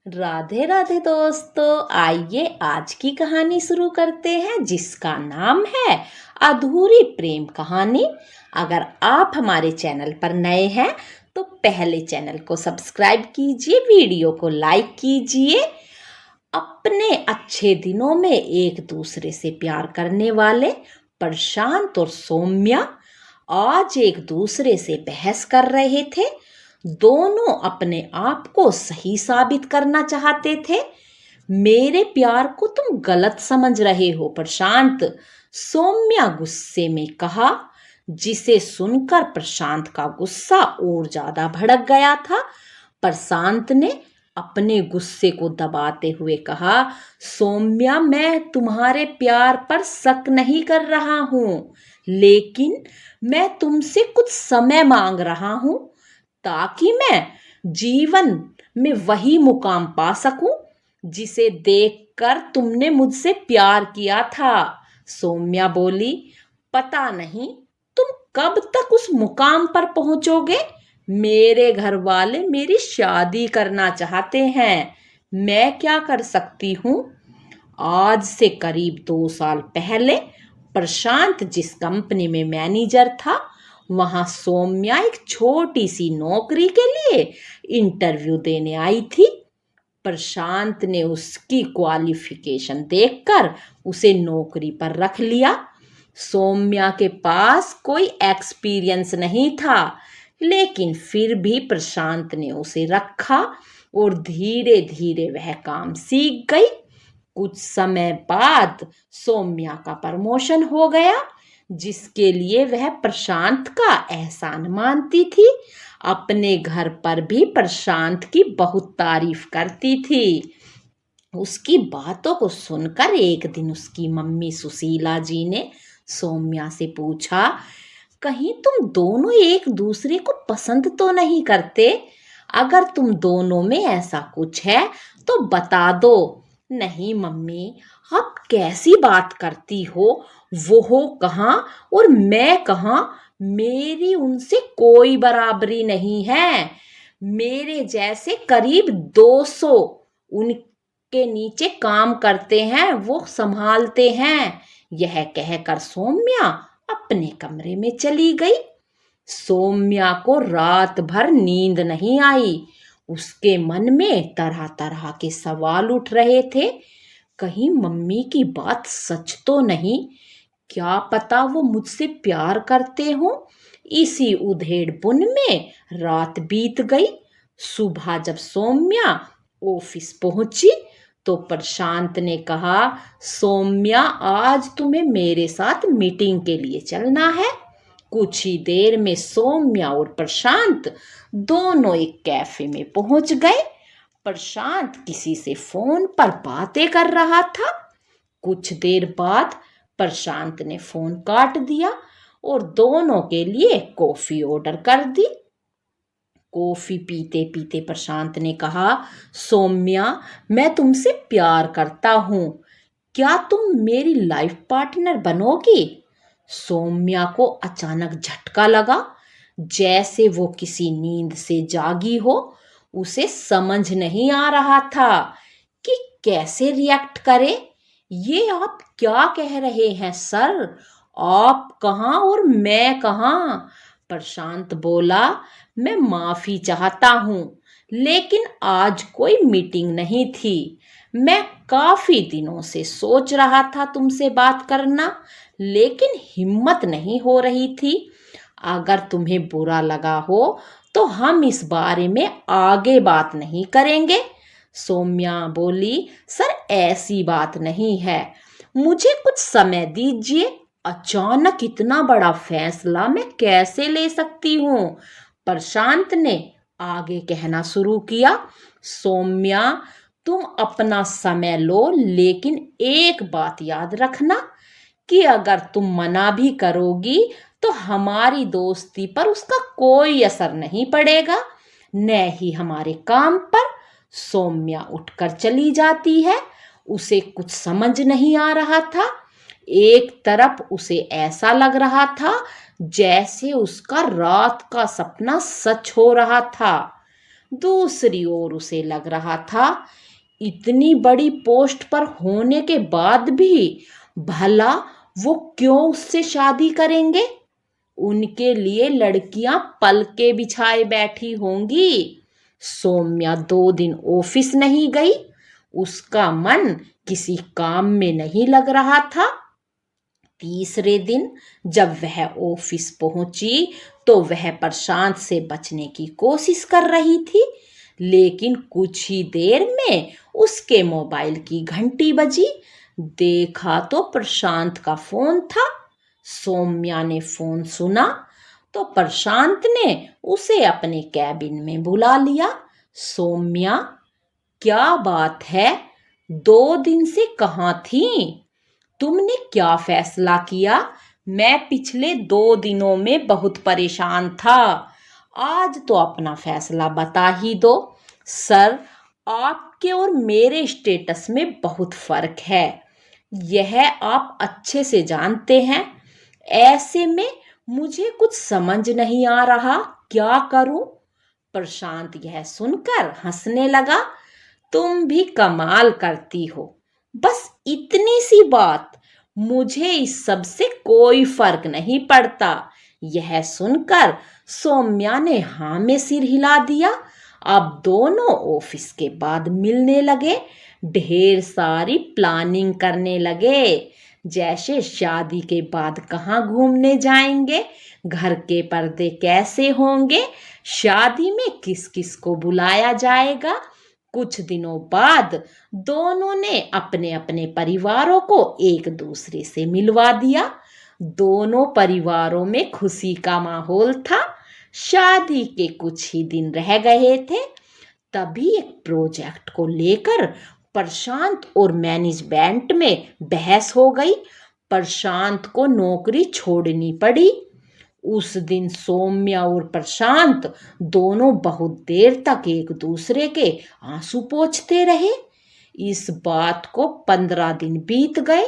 राधे राधे दोस्तों, आइए आज की कहानी शुरू करते हैं जिसका नाम है अधूरी प्रेम कहानी। अगर आप हमारे चैनल पर नए हैं तो पहले चैनल को सब्सक्राइब कीजिए, वीडियो को लाइक कीजिए। अपने अच्छे दिनों में एक दूसरे से प्यार करने वाले प्रशांत और सौम्या आज एक दूसरे से बहस कर रहे थे। दोनों अपने आप को सही साबित करना चाहते थे। मेरे प्यार को तुम गलत समझ रहे हो प्रशांत, सौम्या गुस्से में कहा, जिसे सुनकर प्रशांत का गुस्सा और ज्यादा भड़क गया था। प्रशांत ने अपने गुस्से को दबाते हुए कहा, सौम्या, मैं तुम्हारे प्यार पर शक नहीं कर रहा हूं, लेकिन मैं तुमसे कुछ समय मांग रहा हूं ताकि मैं जीवन में वही मुकाम पा सकूं जिसे देखकर तुमने मुझसे प्यार किया था। सौम्या बोली, पता नहीं तुम कब तक उस मुकाम पर पहुंचोगे। मेरे घर वाले मेरी शादी करना चाहते हैं, मैं क्या कर सकती हूँ। आज से करीब 2 साल पहले प्रशांत जिस कंपनी में मैनेजर था, वहां सौम्या एक छोटी सी नौकरी के लिए इंटरव्यू देने आई थी। प्रशांत ने उसकी क्वालिफिकेशन देखकर उसे नौकरी पर रख लिया। सौम्या के पास कोई एक्सपीरियंस नहीं था, लेकिन फिर भी प्रशांत ने उसे रखा और धीरे धीरे वह काम सीख गई। कुछ समय बाद सौम्या का प्रमोशन हो गया, जिसके लिए वह प्रशांत का एहसान मानती थी। अपने घर पर भी प्रशांत की बहुत तारीफ करती थी। उसकी बातों को सुनकर एक दिन उसकी मम्मी सुशीला जी ने सौम्या से पूछा, कहीं तुम दोनों एक दूसरे को पसंद तो नहीं करते? अगर तुम दोनों में ऐसा कुछ है तो बता दो। नहीं मम्मी, आप कैसी बात करती हो, वो कहाँ और मैं कहाँ, मेरी उनसे कोई बराबरी नहीं है। मेरे जैसे करीब 200 उनके नीचे काम करते हैं, वो संभालते हैं। यह कहकर सौम्या अपने कमरे में चली गई। सौम्या को रात भर नींद नहीं आई। उसके मन में तरह तरह के सवाल उठ रहे थे। कहीं मम्मी की बात सच तो नहीं, क्या पता वो मुझसे प्यार करते हो। इसी उधेड़ बुन में रात बीत गई। सुबह जब सौम्या ऑफिस पहुंची तो प्रशांत ने कहा, सौम्या, आज तुम्हें मेरे साथ मीटिंग के लिए चलना है। कुछ ही देर में सौम्या और प्रशांत दोनों एक कैफे में पहुंच गए। प्रशांत किसी से फोन पर बातें कर रहा था। कुछ देर बाद प्रशांत ने फोन काट दिया और दोनों के लिए कॉफी ऑर्डर कर दी। कॉफी पीते पीते प्रशांत ने कहा, सौम्या, मैं तुमसे प्यार करता हूं, क्या तुम मेरी लाइफ पार्टनर बनोगी? सौम्या को अचानक झटका लगा, जैसे वो किसी नींद से जागी हो। उसे समझ नहीं आ रहा था कि कैसे रिएक्ट करे। ये आप क्या कह रहे हैं सर? आप कहाँ और मैं कहाँ? प्रशांत बोला, मैं माफी चाहता हूँ, लेकिन आज कोई मीटिंग नहीं थी। मैं काफी दिनों से सोच रहा था तुमसे बात करना, लेकिन हिम्मत नहीं हो रही थी। अगर तुम्हें बुरा लगा हो तो हम इस बारे में आगे बात नहीं करेंगे। सौम्या बोली, सर ऐसी बात नहीं है, मुझे कुछ समय दीजिए। अचानक इतना बड़ा फैसला मैं कैसे ले सकती हूँ? प्रशांत ने आगे कहना शुरू किया, सौम्या, तुम अपना समय लो, लेकिन एक बात याद रखना कि अगर तुम मना भी करोगी तो हमारी दोस्ती पर उसका कोई असर नहीं पड़ेगा, न ही हमारे काम पर। सौम्या उठकर चली जाती है। उसे कुछ समझ नहीं आ रहा था। एक तरफ उसे ऐसा लग रहा था जैसे उसका रात का सपना सच हो रहा था। दूसरी ओर उसे लग रहा था, इतनी बड़ी पोस्ट पर होने के बाद भी भला वो क्यों उससे शादी करेंगे। उनके लिए लड़कियां पलके बिछाए बैठी होंगी। सौम्या 2 दिन ऑफिस नहीं गई। उसका मन किसी काम में नहीं लग रहा था। तीसरे दिन जब वह ऑफिस पहुंची तो वह प्रशांत से बचने की कोशिश कर रही थी, लेकिन कुछ ही देर में उसके मोबाइल की घंटी बजी। देखा तो प्रशांत का फोन था। सौम्या ने फोन सुना तो प्रशांत ने उसे अपने कैबिन में बुला लिया। सौम्या, क्या बात है? 2 दिन से कहाँ थी? तुमने क्या फैसला किया? मैं पिछले 2 दिनों में बहुत परेशान था। आज तो अपना फैसला बता ही दो। सर, आपके और मेरे स्टेटस में बहुत फर्क है, यह आप अच्छे से जानते हैं। ऐसे में मुझे कुछ समझ नहीं आ रहा, क्या करूं? प्रशांत यह सुनकर हंसने लगा। तुम भी कमाल करती हो। बस इतनी सी बात, मुझे इस सब से कोई फर्क नहीं पड़ता। यह सुनकर सौम्या ने हाँ में सिर हिला दिया। अब दोनों ऑफिस के बाद मिलने लगे, ढेर सारी प्लानिंग करने लगे। जैसे शादी के बाद कहाँ घूमने जाएंगे, घर के पर्दे कैसे होंगे, शादी में किस किस को बुलाया जाएगा। कुछ दिनों बाद दोनों ने अपने अपने परिवारों को एक दूसरे से मिलवा दिया। दोनों परिवारों में खुशी का माहौल था। शादी के कुछ ही दिन रह गए थे, तभी एक प्रोजेक्ट को लेकर प्रशांत और मैनेजमेंट में बहस हो गई। प्रशांत को नौकरी छोड़नी पड़ी। उस दिन सौम्या और प्रशांत दोनों बहुत देर तक एक दूसरे के आंसू पोंछते रहे। इस बात को 15 दिन बीत गए।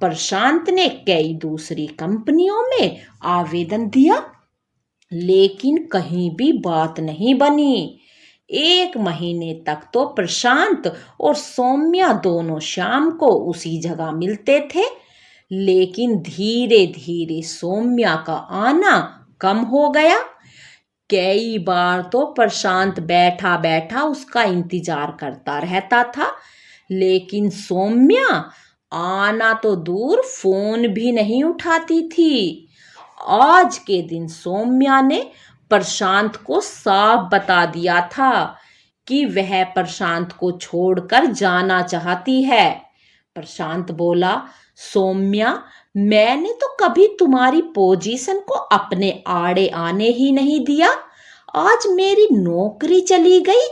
प्रशांत ने कई दूसरी कंपनियों में आवेदन दिया, लेकिन कहीं भी बात नहीं बनी। 1 महीने तक तो प्रशांत और सौम्या दोनों शाम को उसी जगह मिलते थे, लेकिन धीरे धीरे सौम्या का आना कम हो गया। कई बार तो प्रशांत बैठा बैठा उसका इंतजार करता रहता था, लेकिन सौम्या आना तो दूर फोन भी नहीं उठाती थी। आज के दिन सौम्या ने प्रशांत को साफ बता दिया था कि वह प्रशांत को छोड़कर जाना चाहती है। प्रशांत बोला, सौम्या, मैंने तो कभी तुम्हारी पोजीशन को अपने आड़े आने ही नहीं दिया। आज मेरी नौकरी चली गई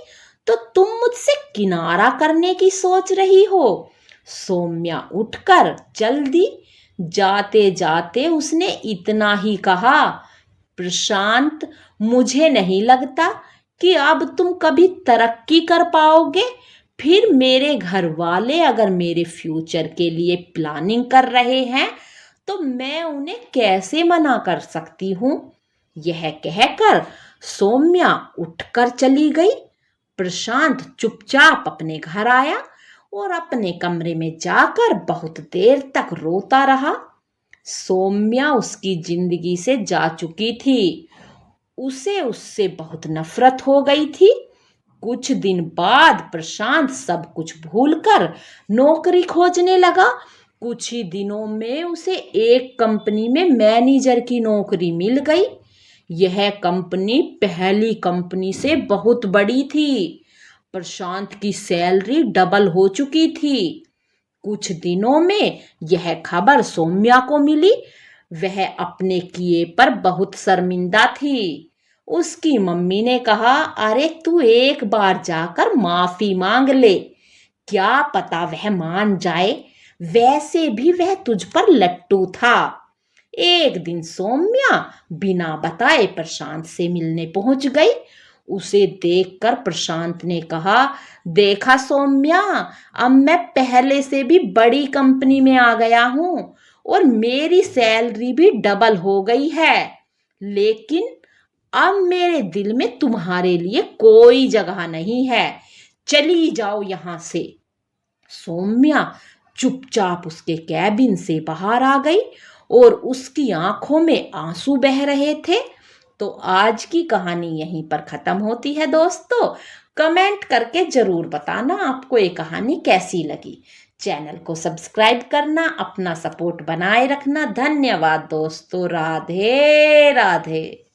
तो तुम मुझसे किनारा करने की सोच रही हो। सौम्या उठकर चल दी। जाते जाते उसने इतना ही कहा, प्रशांत, मुझे नहीं लगता कि अब तुम कभी तरक्की कर पाओगे। फिर मेरे घर वाले अगर मेरे फ्यूचर के लिए प्लानिंग कर रहे हैं तो मैं उन्हें कैसे मना कर सकती हूँ। यह कहकर सौम्या उठकर चली गई। प्रशांत चुपचाप अपने घर आया और अपने कमरे में जाकर बहुत देर तक रोता रहा। सौम्या उसकी जिंदगी से जा चुकी थी। उसे उससे बहुत नफरत हो गई थी। कुछ दिन बाद प्रशांत सब कुछ भूलकर नौकरी खोजने लगा। कुछ ही दिनों में उसे एक कंपनी में मैनेजर की नौकरी मिल गई। यह कंपनी पहली कंपनी से बहुत बड़ी थी। प्रशांत की सैलरी डबल हो चुकी थी। कुछ दिनों में यह खबर सौम्या को मिली। वह अपने किए पर बहुत शर्मिंदा थी। उसकी मम्मी ने कहा, अरे तू एक बार जाकर माफी मांग ले, क्या पता वह मान जाए। वैसे भी वह तुझ पर लट्टू था। एक दिन सौम्या बिना बताए प्रशांत से मिलने पहुंच गई। उसे देखकर प्रशांत ने कहा, देखा सौम्या, अब मैं पहले से भी बड़ी कंपनी में आ गया हूं और मेरी सैलरी भी डबल हो गई है, लेकिन अब मेरे दिल में तुम्हारे लिए कोई जगह नहीं है, चली जाओ यहां से। सौम्या चुपचाप उसके कैबिन से बाहर आ गई और उसकी आंखों में आंसू बह रहे थे। तो आज की कहानी यहीं पर खत्म होती है दोस्तों। कमेंट करके जरूर बताना आपको ये कहानी कैसी लगी। चैनल को सब्सक्राइब करना, अपना सपोर्ट बनाए रखना। धन्यवाद दोस्तों। राधे राधे।